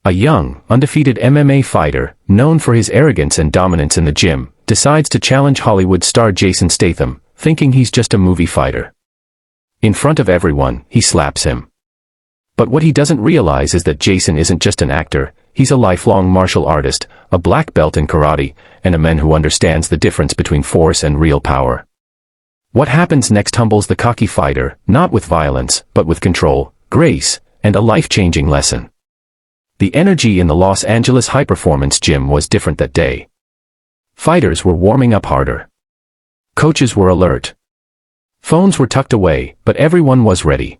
A young, undefeated MMA fighter, known for his arrogance and dominance in the gym, decides to challenge Hollywood star Jason Statham, thinking he's just a movie fighter. In front of everyone, he slaps him. But what he doesn't realize is that Jason isn't just an actor, he's a lifelong martial artist, a black belt in karate, and a man who understands the difference between force and real power. What happens next humbles the cocky fighter, not with violence, but with control, grace, and a life-changing lesson. The energy in the Los Angeles high-performance gym was different that day. Fighters were warming up harder. Coaches were alert. Phones were tucked away, but everyone was ready.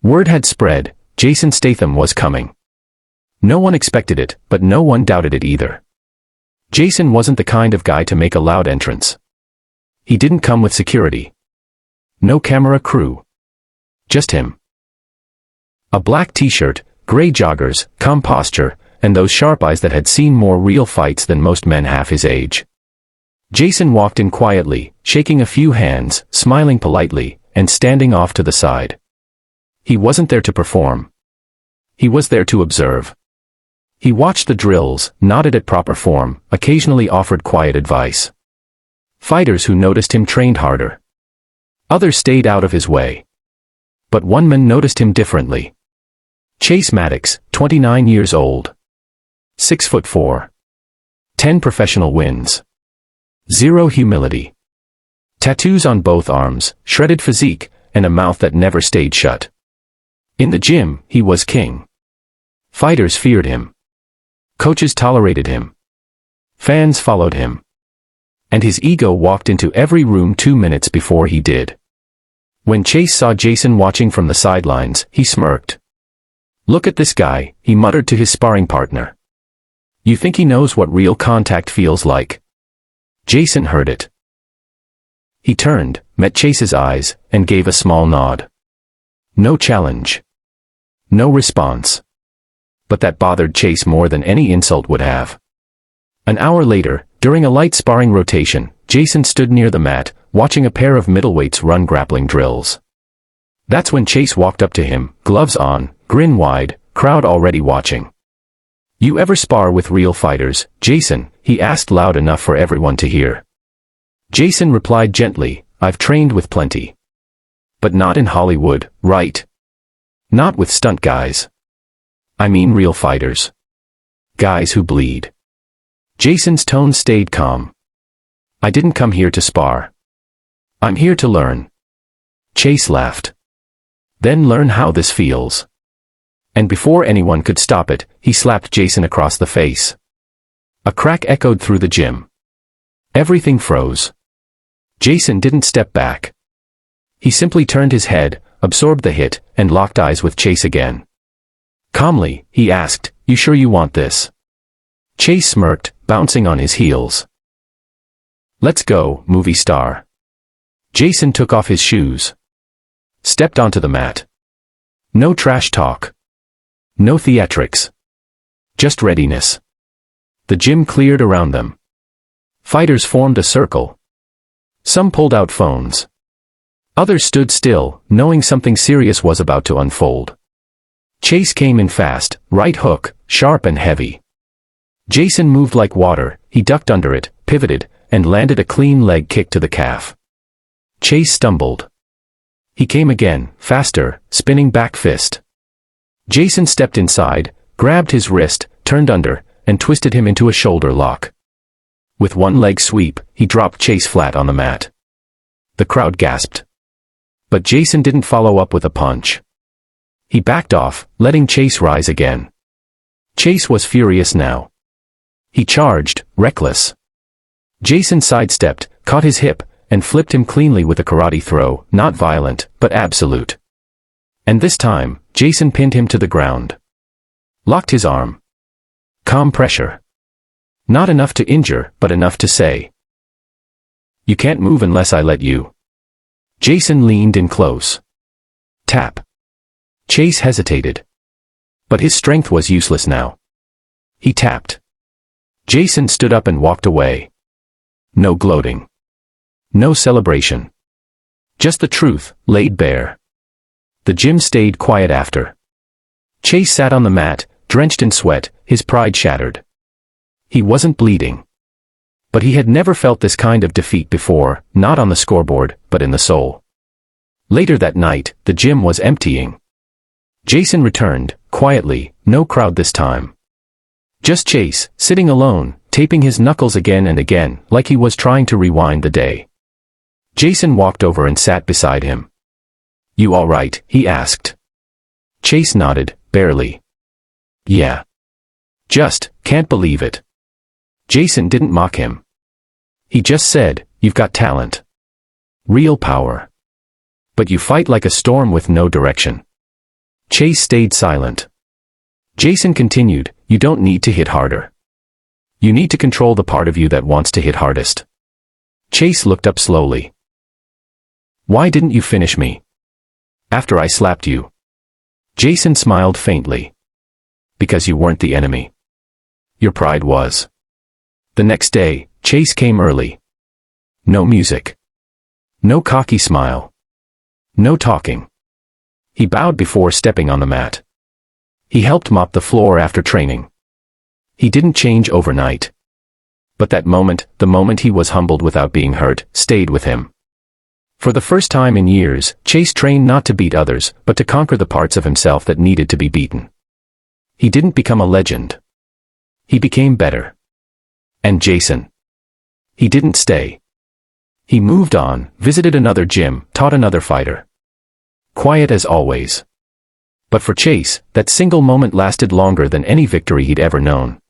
Word had spread, Jason Statham was coming. No one expected it, but no one doubted it either. Jason wasn't the kind of guy to make a loud entrance. He didn't come with security. No camera crew. Just him. A black t-shirt, gray joggers, calm posture, and those sharp eyes that had seen more real fights than most men half his age. Jason walked in quietly, shaking a few hands, smiling politely, and standing off to the side. He wasn't there to perform. He was there to observe. He watched the drills, nodded at proper form, occasionally offered quiet advice. Fighters who noticed him trained harder. Others stayed out of his way. But one man noticed him differently. Chase Maddox, 29 years old. 6'4". 10 professional wins. 0 humility. Tattoos on both arms, shredded physique, and a mouth that never stayed shut. In the gym, he was king. Fighters feared him. Coaches tolerated him. Fans followed him. And his ego walked into every room 2 minutes before he did. When Chase saw Jason watching from the sidelines, he smirked. "Look at this guy," he muttered to his sparring partner. "You think he knows what real contact feels like?" Jason heard it. He turned, met Chase's eyes, and gave a small nod. No challenge. No response. But that bothered Chase more than any insult would have. An hour later, during a light sparring rotation, Jason stood near the mat, watching a pair of middleweights run grappling drills. That's when Chase walked up to him, gloves on, grin wide, crowd already watching. "You ever spar with real fighters, Jason?" he asked loud enough for everyone to hear. Jason replied gently, "I've trained with plenty. But not in Hollywood, right? Not with stunt guys. I mean real fighters. Guys who bleed." Jason's tone stayed calm. "I didn't come here to spar. I'm here to learn." Chase laughed. "Then learn how this feels." And before anyone could stop it, he slapped Jason across the face. A crack echoed through the gym. Everything froze. Jason didn't step back. He simply turned his head, absorbed the hit, and locked eyes with Chase again. Calmly, he asked, "You sure you want this?" Chase smirked, bouncing on his heels. "Let's go, movie star." Jason took off his shoes. Stepped onto the mat. No trash talk. No theatrics. Just readiness. The gym cleared around them. Fighters formed a circle. Some pulled out phones. Others stood still, knowing something serious was about to unfold. Chase came in fast, right hook, sharp and heavy. Jason moved like water, he ducked under it, pivoted, and landed a clean leg kick to the calf. Chase stumbled. He came again, faster, spinning back fist. Jason stepped inside, grabbed his wrist, turned under, and twisted him into a shoulder lock. With one leg sweep, he dropped Chase flat on the mat. The crowd gasped. But Jason didn't follow up with a punch. He backed off, letting Chase rise again. Chase was furious now. He charged, reckless. Jason sidestepped, caught his hip, and flipped him cleanly with a karate throw, not violent, but absolute. And this time, Jason pinned him to the ground. Locked his arm. Calm pressure. Not enough to injure, but enough to say, "You can't move unless I let you." Jason leaned in close. Tap. Chase hesitated. But his strength was useless now. He tapped. Jason stood up and walked away. No gloating. No celebration. Just the truth, laid bare. The gym stayed quiet after. Chase sat on the mat, drenched in sweat, his pride shattered. He wasn't bleeding. But he had never felt this kind of defeat before, not on the scoreboard, but in the soul. Later that night, the gym was emptying. Jason returned, quietly, no crowd this time. Just Chase, sitting alone, taping his knuckles again and again, like he was trying to rewind the day. Jason walked over and sat beside him. "You all right?" he asked. Chase nodded, barely. "Yeah. Just, can't believe it." Jason didn't mock him. He just said, "You've got talent. Real power. But you fight like a storm with no direction." Chase stayed silent. Jason continued, "You don't need to hit harder. You need to control the part of you that wants to hit hardest." Chase looked up slowly. "Why didn't you finish me? After I slapped you?" Jason smiled faintly. "Because you weren't the enemy. Your pride was." The next day, Chase came early. No music. No cocky smile. No talking. He bowed before stepping on the mat. He helped mop the floor after training. He didn't change overnight. But that moment, the moment he was humbled without being hurt, stayed with him. For the first time in years, Chase trained not to beat others, but to conquer the parts of himself that needed to be beaten. He didn't become a legend. He became better. And Jason. He didn't stay. He moved on, visited another gym, taught another fighter. Quiet as always. But for Chase, that single moment lasted longer than any victory he'd ever known.